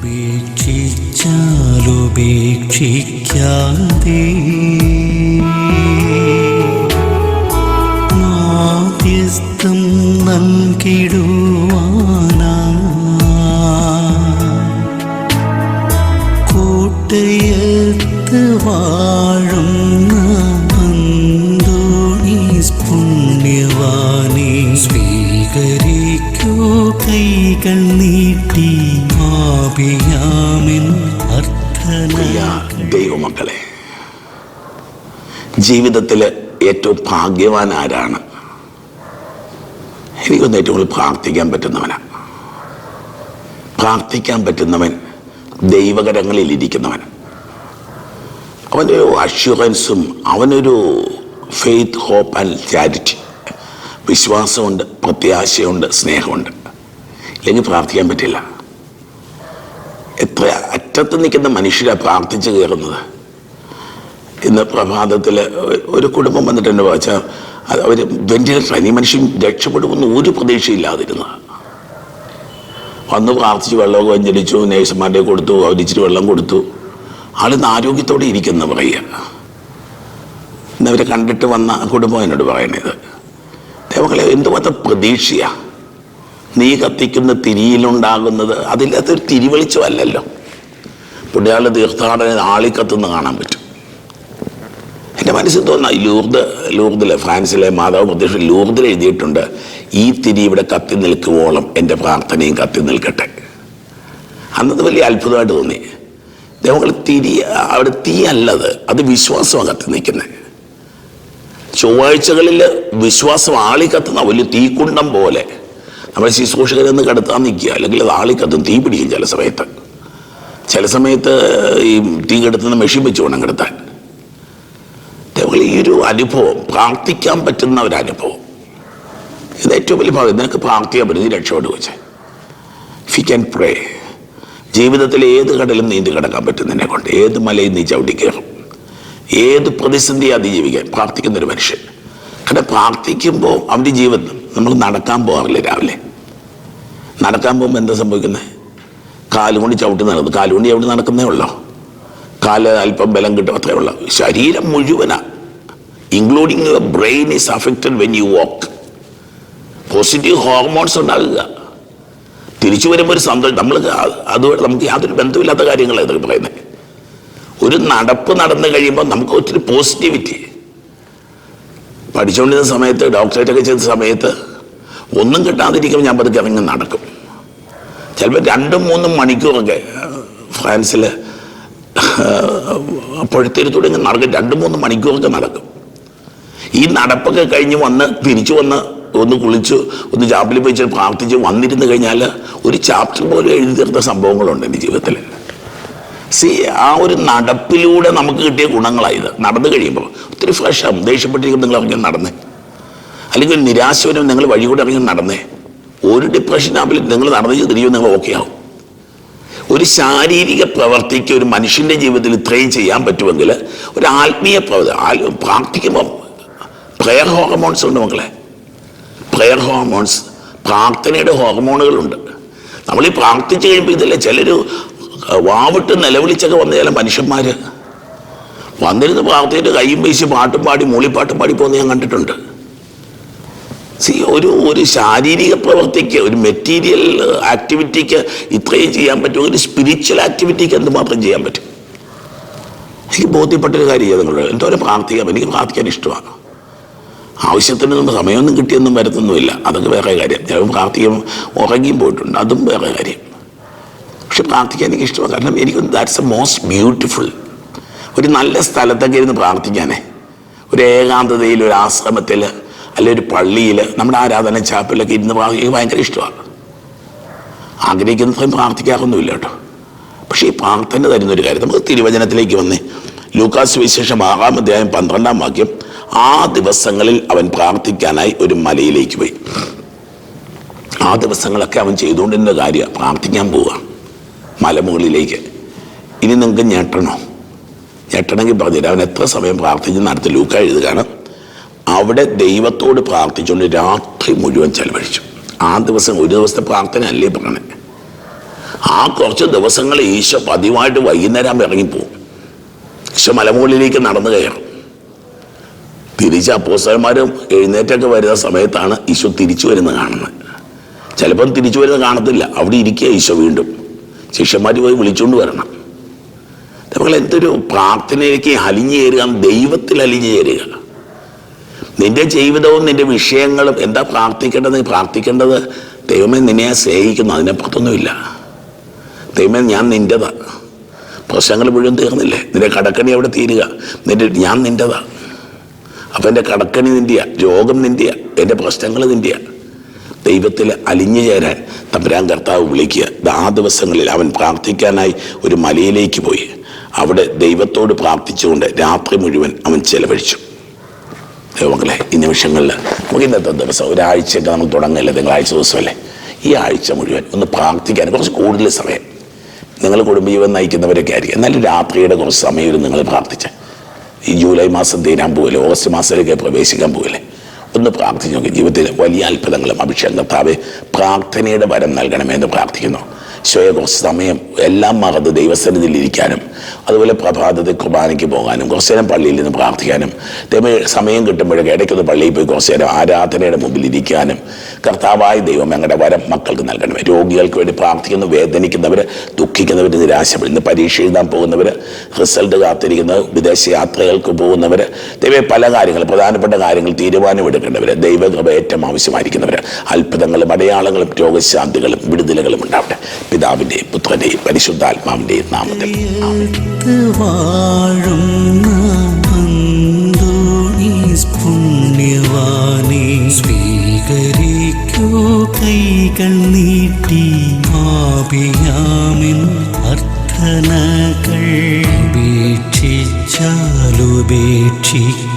ഉപേക്ഷിച്ചാലുപേക്ഷിക്കാതെ മാധ്യസ്ഥം നൽകിടുവാനാ കോട്ടയത്ത് വാഴുന്ന അന്തോണീസ് പുണ്യവാനെ സ്വീകരിക്കൂ കൈകൾ നീട്ടി ആപിയാമിൻ അർത്ഥന. ദൈവമക്കളെ, ജീവിതത്തില് ഏറ്റവും ഭാഗ്യവാൻ ആരാണ്? എനിക്കൊന്ന് ഏറ്റവും കൂടുതൽ പ്രാർത്ഥിക്കാൻ പറ്റുന്നവനാണ്. പ്രാർത്ഥിക്കാൻ പറ്റുന്നവൻ ദൈവകരങ്ങളിൽ ഇരിക്കുന്നവൻ. അവനൊരു അഷ്യൂറൻസും, അവനൊരു ഫെയ്ത്ത്, ഹോപ്പ് ആൻഡ് ചാരിറ്റി, വിശ്വാസമുണ്ട്, പ്രത്യാശയുണ്ട്, സ്നേഹമുണ്ട്. ഇല്ലെങ്കിൽ പ്രാർത്ഥിക്കാൻ പറ്റില്ല. എത്ര അറ്റത്ത് നിൽക്കുന്ന മനുഷ്യരാണ് പ്രാർത്ഥിച്ച് കയറുന്നത്. ഇന്ന് പ്രഭാതത്തിൽ ഒരു കുടുംബം വന്നിട്ട് എന്നെ വായിച്ചാൽ അവർ വെന്റിലേറ്റർ, ഈ മനുഷ്യൻ രക്ഷപ്പെടുമെന്ന് ഒരു പ്രതീക്ഷയില്ലാതിരുന്നത്. വന്ന് പ്രാർത്ഥിച്ച് വെള്ളമൊക്കെ വഞ്ചരിച്ചു, നേഴ്സുമാരുടെ കൊടുത്തു, അവരിച്ചിരി വെള്ളം കൊടുത്തു. ആളിന്ന് ആരോഗ്യത്തോടെ ഇരിക്കുന്ന പറയുക. ഇന്നവരെ കണ്ടിട്ട് വന്ന കുടുംബം എന്നോട് പറയണത്, ദൈവങ്ങളെ എന്തുമാത്രം പ്രതീക്ഷയാ നീ കത്തിക്കുന്ന തിരിയിലുണ്ടാകുന്നത്. അതില്ലാത്തൊരു തിരിവെളിച്ചമല്ലല്ലോ. പുണ്യാള് തീർത്ഥാടന ആളിക്കത്തുനിന്ന് കാണാൻ പറ്റും. എൻ്റെ മനസ്സിൽ തോന്നാം, ലൂർദിലെ, ഫ്രാൻസിലെ മാതാവ് പ്രത്യക്ഷ ലൂർദിൽ എഴുതിയിട്ടുണ്ട്, ഈ തിരി ഇവിടെ കത്തി നിൽക്കുവോളം എൻ്റെ പ്രാർത്ഥനയും കത്തി നിൽക്കട്ടെ. അന്നത് വലിയ അത്ഭുതമായിട്ട് തോന്നി. ദൈവങ്ങൾ തിരി, അവിടെ തീ അല്ലത്, അത് വിശ്വാസമാണ് കത്തി നിൽക്കുന്നത്. ചൊവ്വാഴ്ചകളിൽ വിശ്വാസം ആളിക്കത്തുന്ന വലിയ തീക്കുണ്ടം പോലെ നമ്മൾ ശുശ്രൂഷകരെന്ന് കടത്താൻ നിൽക്കുക, അല്ലെങ്കിൽ അത് ആളിക്കത്തും, തീ പിടിക്കും. ചില സമയത്ത് ഈ തീ കെടുത്തുന്ന മെഷീൻ വെച്ച് വേണം കിടത്താൻ. ഈ ഒരു അനുഭവം, പ്രാർത്ഥിക്കാൻ പറ്റുന്ന ഒരു അനുഭവം, ഇത് ഏറ്റവും വലിയ ഭാഗം. നിനക്ക് പ്രാർത്ഥിക്കാൻ പറ്റും, നീ രക്ഷപ്പെട്ടു വെച്ചേ. ഇഫ് യു ക്യാൻ പ്രേ, ജീവിതത്തിൽ ഏത് കടലും നീന്തി കിടക്കാൻ പറ്റും നിന്നെ കൊണ്ട്. ഏത് മലയും നീ ചവിട്ടി കയറും. ഏത് പ്രതിസന്ധി അതിജീവിക്കാൻ പ്രാർത്ഥിക്കുന്നൊരു മനുഷ്യൻ. കാരണം പ്രാർത്ഥിക്കുമ്പോൾ അവൻ്റെ ജീവിതം, നമ്മൾ നടക്കാൻ പോകാറില്ല. രാവിലെ നടക്കാൻ പോകുമ്പോൾ എന്താ സംഭവിക്കുന്നത്? കാലുകൊണ്ട് ചവിട്ടി നടക്കുന്നു. കാലുകൊണ്ട് ചവിട്ടി നടക്കുന്നേ ഉള്ളൂ. കാല് അല്പം ബലം കിട്ടും, അത്രേ ഉള്ളൂ. ശരീരം മുഴുവനാണ്, including your brain is affected when you walk. Positive hormones ഉണ്ടാകുക. തിരിച്ചു വരുമ്പോൾ ഒരു സന്തോഷം. അതുകൊണ്ട് നമുക്ക് യാതൊരു ബന്ധമില്ലാത്ത കാര്യങ്ങളാണ് ഇതൊക്കെ പറയുന്നത്. ഒരു നടപ്പ് നടന്നു കഴിയുമ്പോൾ നമുക്ക് ഒത്തിരി പോസിറ്റിവിറ്റി. പഠിച്ചുകൊണ്ടിരുന്ന സമയത്ത്, ഡോക്ടറേറ്റൊക്കെ ചെയ്ത സമയത്ത് ഒന്നും കിട്ടാതിരിക്കുമ്പോൾ ഞാൻ പതുക്കെ ഇറങ്ങി നടക്കും. ചിലപ്പോൾ 2-3 മണിക്കൂറൊക്കെ ഫ്രാൻസിൽ അപ്പോഴത്തേരത്തോടെ ഇങ്ങനെ നടക്കും. 2-3 മണിക്കൂറൊക്കെ നടക്കും. ഈ നടപ്പൊക്കെ കഴിഞ്ഞ് വന്ന് തിരിച്ചു വന്ന് ഒന്ന് കുളിച്ച് ഒന്ന് ചാപ്പിൽ പോയി പ്രാർത്ഥിച്ച് വന്നിരുന്ന് കഴിഞ്ഞാൽ ഒരു ചാപ്റ്റർ പോലും എഴുതി തീർത്ത സംഭവങ്ങളുണ്ട് എൻ്റെ ജീവിതത്തിൽ. ആ ഒരു നടപ്പിലൂടെ നമുക്ക് കിട്ടിയ ഗുണങ്ങളായത്. നടന്നു കഴിയുമ്പോൾ ഒത്തിരി ഫ്രഷാകും. ദേഷ്യപ്പെട്ടിരിക്കും നിങ്ങൾ ഇറങ്ങി നടന്നേ, അല്ലെങ്കിൽ ഒരു നിരാശ വരും നിങ്ങൾ വഴി കൂടെ ഇറങ്ങി നടന്നേ. ഒരു ഡിപ്രഷൻ ആകുമ്പോൾ നിങ്ങൾ നടന്നു തിരിയുമ്പോൾ നിങ്ങൾ ഓക്കെ ആവും. ഒരു ശാരീരിക പ്രവർത്തിക്ക് ഒരു മനുഷ്യൻ്റെ ജീവിതത്തിൽ ഇത്രയും ചെയ്യാൻ പറ്റുമെങ്കിൽ ഒരു ആത്മീയ പ്രവർത്തി പ്രാർത്ഥിക്കുമ്പോൾ പ്രയർ ഹോർമോൺസ് ഉണ്ട് മക്കളെ. പ്രയർ ഹോർമോൺസ്, പ്രാർത്ഥനയുടെ ഹോർമോണുകളുണ്ട്. നമ്മൾ ഈ പ്രാർത്ഥിച്ച് കഴിയുമ്പോൾ ഇതില്ല, ചിലർ വാവിട്ട് നിലവിളിച്ചൊക്കെ വന്ന ചില മനുഷ്യന്മാർ വന്നിരുന്ന് പ്രാർത്ഥനയുടെ കയ്യും വീശി പാട്ടും പാടി മൂളിപ്പാട്ടും പാടി പോകുന്ന ഞാൻ കണ്ടിട്ടുണ്ട്. ഒരു ശാരീരിക പ്രവൃത്തിക്ക്, ഒരു മെറ്റീരിയൽ ആക്ടിവിറ്റിക്ക് ഇത്രയും ചെയ്യാൻ പറ്റും. ഒരു സ്പിരിച്വൽ ആക്ടിവിറ്റിക്ക് എന്തുമാത്രം ചെയ്യാൻ പറ്റും? എനിക്ക് ബോധ്യപ്പെട്ടൊരു കാര്യം നിങ്ങളോട്. എന്തോരം പ്രാർത്ഥിക്കാം. എനിക്ക് പ്രാർത്ഥിക്കാൻ ഇഷ്ടമാണ്. ആവശ്യത്തിന് നമ്മൾ സമയമൊന്നും കിട്ടിയൊന്നും വരത്തൊന്നുമില്ല, അതൊക്കെ വേറെ കാര്യം. ചിലപ്പോൾ പ്രാർത്ഥിക്കുമ്പോൾ ഉറങ്ങിയും പോയിട്ടുണ്ട്, അതും വേറെ കാര്യം. പക്ഷെ പ്രാർത്ഥിക്കാൻ എനിക്ക് ഇഷ്ടമാണ്. കാരണം എനിക്ക് ദാറ്റ്സ് എ മോസ്റ്റ് ബ്യൂട്ടിഫുൾ. ഒരു നല്ല സ്ഥലത്തൊക്കെ ഇരുന്ന് പ്രാർത്ഥിക്കാനേ, ഒരു ഏകാന്തതയിൽ, ഒരു ആശ്രമത്തിൽ, അല്ലെങ്കിൽ ഒരു പള്ളിയിൽ, നമ്മുടെ ആരാധന ചാപ്പലിലൊക്കെ ഇരുന്ന് പ്രാർത്ഥിക്കാൻ ഭയങ്കര ഇഷ്ടമാണ്. ആഗ്രഹിക്കുന്നത്രയും പ്രാർത്ഥിക്കാറൊന്നുമില്ല കേട്ടോ. പക്ഷേ ഈ പ്രാർത്ഥന തരുന്നൊരു കാര്യം. നമുക്ക് തിരുവചനത്തിലേക്ക് വന്നേ. ലൂക്കാസ് സുവിശേഷം 6-ാം അധ്യായം 12-ാം വാക്യം. ആ ദിവസങ്ങളിൽ അവൻ പ്രാർത്ഥിക്കാനായി ഒരു മലയിലേക്ക് പോയി. ആ ദിവസങ്ങളൊക്കെ അവൻ ചെയ്തുകൊണ്ടിരുന്ന കാര്യം പ്രാർത്ഥിക്കാൻ പോവുക മലമുകളിലേക്ക്. ഇനി നിങ്ങൾക്ക് ഞെട്ടണമെങ്കിൽ പറഞ്ഞുതരാം. അവൻ എത്ര സമയം പ്രാർത്ഥിച്ചെന്ന് അടുത്ത് ലൂക്ക എഴുതുകയാണ്. അവിടെ ദൈവത്തോട് പ്രാർത്ഥിച്ചുകൊണ്ട് രാത്രി മുഴുവൻ ചെലവഴിച്ചു. ആ ദിവസം, ഒരു ദിവസത്തെ പ്രാർത്ഥന അല്ലേ പറയണേ. ആ കുറച്ച് ദിവസങ്ങൾ ഈശോ പതിവായിട്ട് വൈകുന്നേരം ഇറങ്ങിപ്പോവും. ഈശോ മലമുകളിലേക്ക് നടന്നു കയറും. തിരിച്ച് അപ്പോസ്തലന്മാരും എഴുന്നേറ്റൊക്കെ വരുന്ന സമയത്താണ് ഈശോ തിരിച്ചു വരുന്നത് കാണുന്നത്. ചിലപ്പം തിരിച്ചു വരുന്നത് കാണത്തില്ല, അവിടെ ഇരിക്കുക ഈശോ വീണ്ടും. ശിഷ്യന്മാർ പോയി വിളിച്ചുകൊണ്ട് വരണം. നമ്മൾ എന്തൊരു പ്രാർത്ഥനയിലേക്ക് അലിഞ്ഞു ചേരുക, ദൈവത്തിൽ അലിഞ്ഞു ചേരുക. നിന്റെ ജീവിതവും നിന്റെ വിഷയങ്ങളും എന്താ പ്രാർത്ഥിക്കേണ്ടത് ദൈവമേ നിന്നെ സ്നേഹിക്കുന്നു, അതിനപ്പുറത്തൊന്നുമില്ല. ദൈവമേ ഞാൻ നിൻ്റെതാ. പ്രശ്നങ്ങൾ മുഴുവൻ തീർന്നില്ലേ? നിന്റെ കടക്കണി അവിടെ തീരുക. ഞാൻ നിൻ്റെതാ. അപ്പം എൻ്റെ കടക്കണി നിൻ്റെയാ, രോഗം നിൻ്റെയാ, എൻ്റെ പ്രശ്നങ്ങൾ നിൻ്റെയാ. ദൈവത്തിൽ അലിഞ്ഞു ചേരാൻ തമ്പുരാൻ കർത്താവ് വിളിക്കുക. ആ ദിവസങ്ങളിൽ അവൻ പ്രാർത്ഥിക്കാനായി ഒരു മലയിലേക്ക് പോയി. അവിടെ ദൈവത്തോട് പ്രാർത്ഥിച്ചുകൊണ്ട് രാത്രി മുഴുവൻ അവൻ ചെലവഴിച്ചു. ദൈവമക്കളെ, ഈ നിമിഷങ്ങളിൽ നമുക്ക് ഇന്നത്തെ ദിവസം ഒരാഴ്ചയൊക്കെ നമ്മൾ തുടങ്ങില്ല, തിങ്കളാഴ്ച ദിവസമല്ലേ, ഈ ആഴ്ച മുഴുവൻ ഒന്ന് പ്രാർത്ഥിക്കാൻ കുറച്ച് കൂടുതൽ സമയം. നിങ്ങൾ കുടുംബജീവൻ നയിക്കുന്നവരൊക്കെ ആയിരിക്കും, എന്നാലും രാത്രിയുടെ കുറച്ച് സമയം നിങ്ങൾ പ്രാർത്ഥിച്ച. ഈ ജൂലൈ മാസം തീരാൻ പോകില്ലേ, ഓഗസ്റ്റ് മാസത്തിലേക്ക് പ്രവേശിക്കാൻ പോകില്ലേ, ഒന്ന് പ്രാർത്ഥിച്ചു നോക്കി. ജീവിതത്തിൽ വലിയ അത്ഭുതങ്ങളും അഭിഷേകം കർത്താവേ പ്രാർത്ഥനയുടെ വരം നൽകണമെന്ന് പ്രാർത്ഥിക്കുന്നു. ഈശോയെ കുറച്ച് സമയം എല്ലാം മറന്ന് ദൈവസന്നിധിയിൽ ഇരിക്കാനും, അതുപോലെ പ്രഭാതത്തിൽ കുർബാനയ്ക്ക് പോകാനും, കുറച്ചു നേരം പള്ളിയിൽ നിന്ന് പ്രാർത്ഥിക്കാനും, സമയം കിട്ടുമ്പോഴൊക്കെ ഇടയ്ക്കൊന്ന് പള്ളിയിൽ പോയി കുറച്ചു നേരം ആരാധനയുടെ മുമ്പിൽ ഇരിക്കാനും കർത്താവായ ദൈവം ഞങ്ങളുടെ വരം മക്കൾക്ക് നൽകണമേ. രോഗികൾക്ക് വേണ്ടി പ്രാർത്ഥിക്കുന്നു, വേദനിക്കുന്നവർ, ദുഃഖിക്കുന്നവർ, നിരാശപ്പെടുന്ന, പരീക്ഷ എഴുതാൻ പോകുന്നവർ, റിസൾട്ട് കാത്തിരിക്കുന്നവർ, വിദേശ യാത്രകൾക്ക് പോകുന്നവർ, ദൈവം പല കാര്യങ്ങൾ, പ്രധാനപ്പെട്ട കാര്യങ്ങൾ തീരുമാനമെടുക്കേണ്ടവർ, ദൈവകൃപ ഏറ്റവും ആവശ്യമായിരിക്കുന്നവർ, അത്ഭുതങ്ങളും അടയാളങ്ങളും രോഗശാന്തികളും വിടുതലുകളും ഉണ്ടാവട്ടെ. പിതാവിൻ്റെയും പുത്രൻ്റെയും പരിശുദ്ധാത്മാവിൻ്റെയും നാമത്തിൽ പുണ്യവാനെ സ്വീകരിക്കൂ കൈകൾ നീട്ടി ആപിയാമിൻ അർത്ഥനകൾ ഉപേക്ഷിച്ചാലുപേക്ഷിക്കും